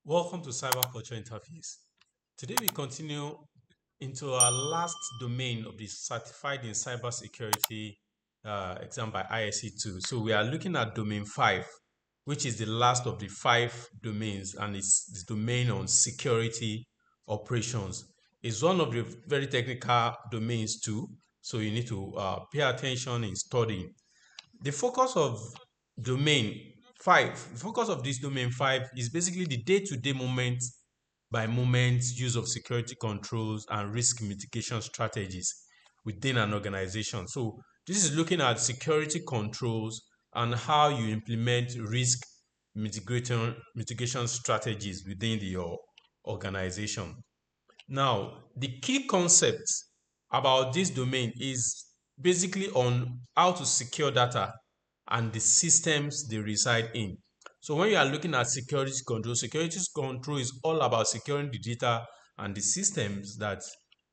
Welcome to Cyberculture Interface. Today we continue into our last domain of the Certified in Cybersecurity exam by ISC2. So we are looking at domain 5, which is the last of the 5 domains, and it's the domain on security operations. It's one of the very technical domains too, so you need to pay attention in studying. The focus of domain 5, the focus of this domain 5 is basically the day-to-day moment by moment use of security controls and risk mitigation strategies within an organization. So this is looking at security controls and how you implement risk mitigation strategies within your organization. Now, the key concept about this domain is basically on how to secure data and the systems they reside in. So when you are looking at security control is all about securing the data and the systems that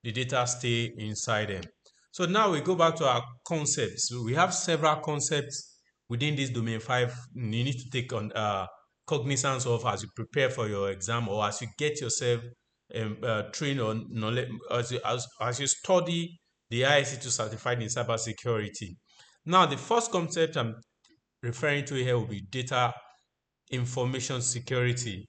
the data stay inside them. So now we go back to our concepts. So we have several concepts within this domain 5 you need to take on cognizance of as you prepare for your exam or as you get yourself trained on knowledge as you study the ISC2 certified in cybersecurity. Now, the first concept I'm referring to here will be data information security.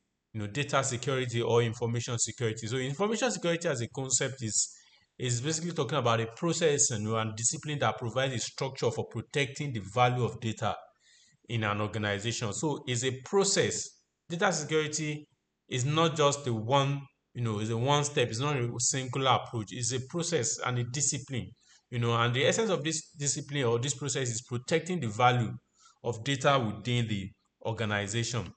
Data security or information security. So, information security as a concept is basically talking about a process and discipline that provides a structure for protecting the value of data in an organization. So, it's a process. Data security is not just the one, it's a one step, it's not a singular approach, it's a process and a discipline, and the essence of this discipline or this process is protecting the value of data within the organization.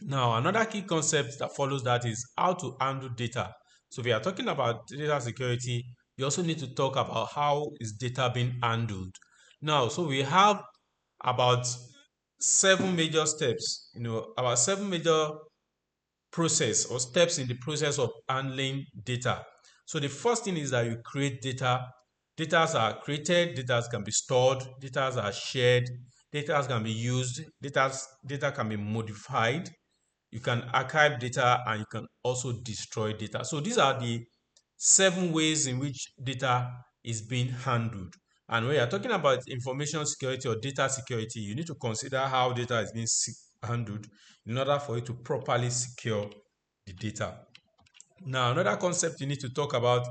Now, another key concept that follows that is how to handle data. So, if we are talking about data security, you also need to talk about how is data being handled. Now, so we have about 7 major steps, about 7 major process or steps in the process of handling data. So the first thing is that you create data. Data are created, data can be stored, data are shared, data can be used, data can be modified. You can archive data and you can also destroy data. So these are the 7 ways in which data is being handled. And when you're talking about information security or data security, you need to consider how data is being handled in order for you to properly secure the data. Now, another concept you need to talk about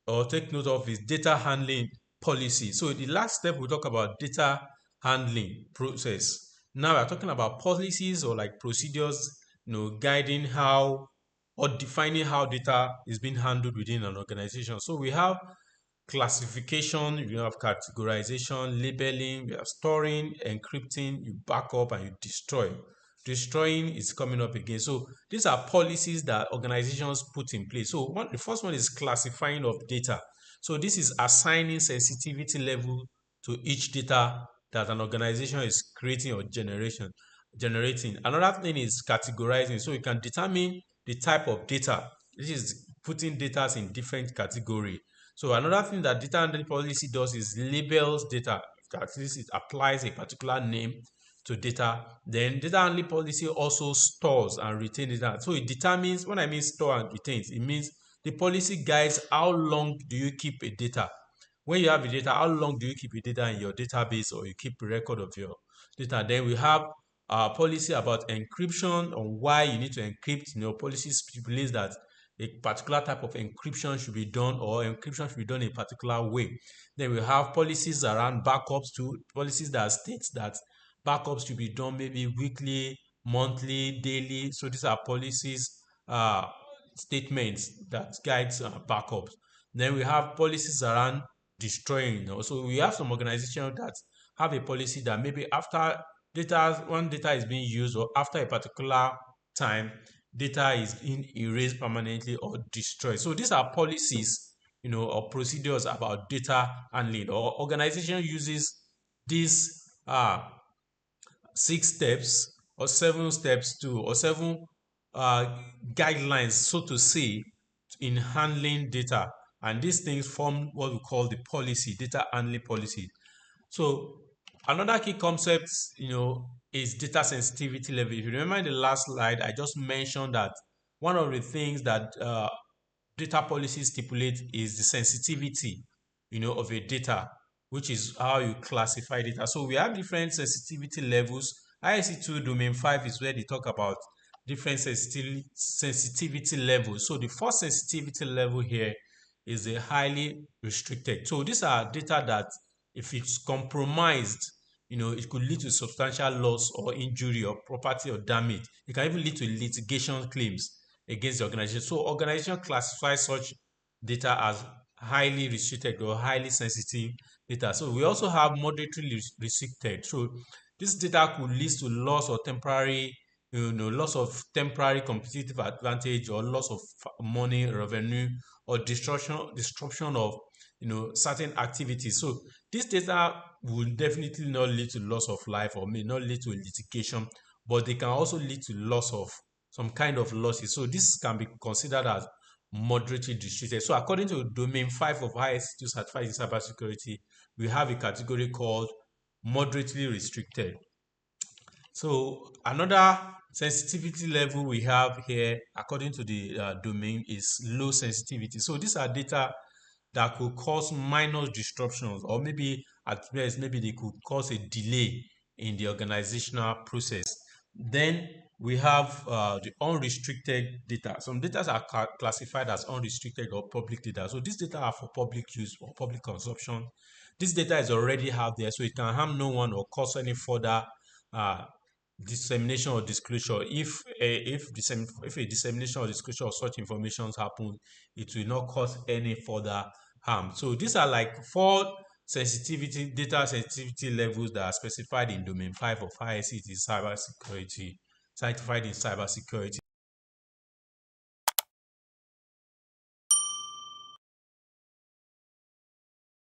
or take note of is data handling policy. So the last step we talk about data handling process. Now we're talking about policies or like procedures, guiding how or defining how data is being handled within an organization. So we have classification, you have categorization, labeling, you have storing, encrypting, you back up and you destroy. Destroying is coming up again. So these are policies that organizations put in place. So the first one is classifying of data. So this is assigning sensitivity level to each data that an organization is creating or generating. Another thing is categorizing. So you can determine the type of data. This is putting data in different category. So another thing that data handling policy does is labels data. At least it applies a particular name to data. Then data handling policy also stores and retains data. So it determines, when I mean store and retains, it means the policy guides how long do you keep a data. When you have a data, how long do you keep a data in your database or you keep a record of your data? Then we have a policy about encryption on why you need to encrypt. Policy stipulates that a particular type of encryption should be done or encryption should be done in a particular way. Then we have policies around backups too, policies that state that backups should be done maybe weekly, monthly, daily. So these are policies, statements that guides backups. Then we have policies around destroying. So we have some organizations that have a policy that maybe after when data is being used or after a particular time, data is being erased permanently or destroyed. So these are policies, or procedures about data handling. Or organization uses these 6 steps or 7 steps to or 7 guidelines, so to say, in handling data. And these things form what we call the policy, data handling policy. So another key concept, is data sensitivity level. If you remember in the last slide, I just mentioned that one of the things that data policy stipulate is the sensitivity, of a data, which is how you classify data. So we have different sensitivity levels. ISC2 domain 5 is where they talk about different sensitivity levels. So the first sensitivity level here is a highly restricted. So these are data that if it's compromised, it could lead to substantial loss or injury or property or damage. It can even lead to litigation claims against the organization. So organization classify such data as highly restricted or highly sensitive data. So we also have moderately restricted. So this data could lead to loss or temporary, loss of temporary competitive advantage or loss of money, revenue, or disruption of certain activities. So this data will definitely not lead to loss of life or may not lead to litigation, but they can also lead to loss of some kind of losses. So this can be considered as moderately restricted. So according to domain 5 of ISC2 certified in cybersecurity, we have a category called moderately restricted. So another sensitivity level we have here, according to the domain, is low sensitivity. So these are data that could cause minor disruptions, or maybe at best, maybe they could cause a delay in the organizational process. Then we have the unrestricted data. Some data are classified as unrestricted or public data. So these data are for public use or public consumption. This data is already out there, so it can harm no one or cause any further uh, dissemination or disclosure. If a dissemination or disclosure of such information happens, it will not cause any further harm. So these are like 4 data sensitivity levels that are specified in domain 5 of ISC cybersecurity, certified in cybersecurity.